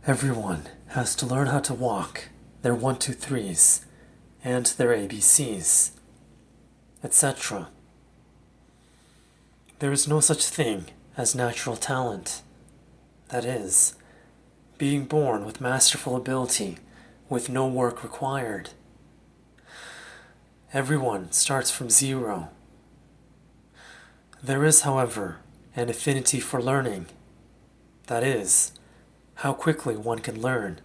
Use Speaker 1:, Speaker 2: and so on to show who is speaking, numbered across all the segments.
Speaker 1: Everyone has to learn how to walk their 1, 2, 3s and their ABCs, etc. There is no such thing as natural talent. That is, being born with masterful ability with no work required. Everyone starts from zero. There is, however, an affinity for learning. That is, how quickly one can learn.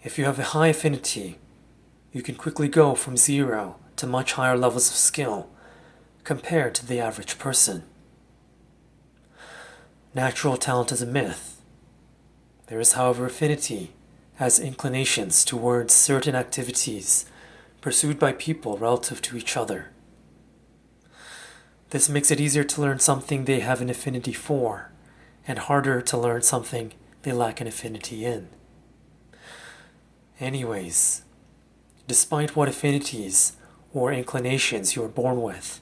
Speaker 1: If you have a high affinity, you can quickly go from zero to much higher levels of skill compared to the average person. Natural talent is a myth. There is, however, affinity as inclinations towards certain activities pursued by people relative to each other. This makes it easier to learn something they have an affinity for, and harder to learn something they lack an affinity in. Anyways, despite what affinities or inclinations you are born with,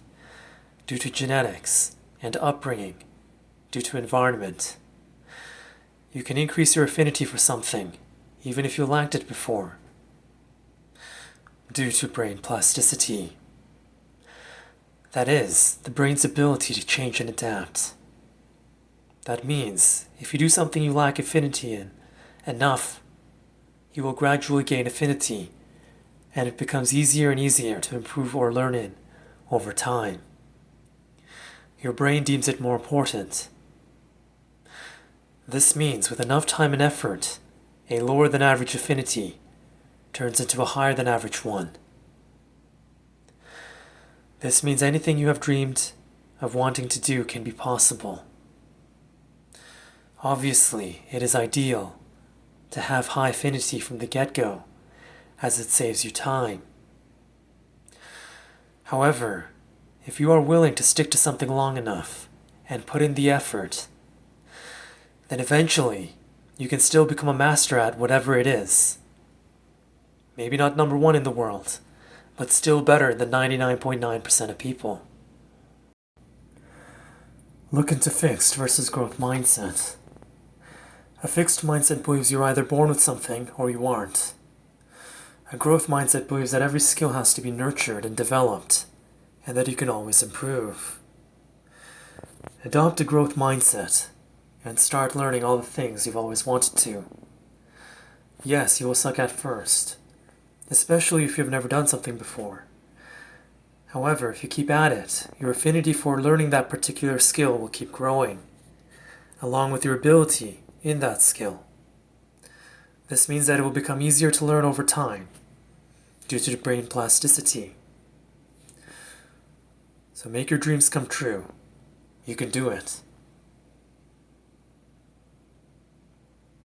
Speaker 1: due to genetics and upbringing, due to environment, you can increase your affinity for something, even if you lacked it before, due to brain plasticity. That is, the brain's ability to change and adapt. That means, if you do something you lack affinity in enough, you will gradually gain affinity, and it becomes easier and easier to improve or learn in over time. Your brain deems it more important. This means with enough time and effort, a lower than average affinity turns into a higher than average one. This means anything you have dreamed of wanting to do can be possible. Obviously, it is ideal to have high affinity from the get-go, as it saves you time. However, if you are willing to stick to something long enough and put in the effort, then eventually you can still become a master at whatever it is. Maybe not number one in the world, but still better than 99.9% of people. Look into fixed versus growth mindset. A fixed mindset believes you're either born with something or you aren't. A growth mindset believes that every skill has to be nurtured and developed, and that you can always improve. Adopt a growth mindset and start learning all the things you've always wanted to. Yes, you will suck at first, especially if you've never done something before. However, if you keep at it, your affinity for learning that particular skill will keep growing, along with your ability in that skill. This means that it will become easier to learn over time, due to the brain plasticity. So make your dreams come true. You can do it.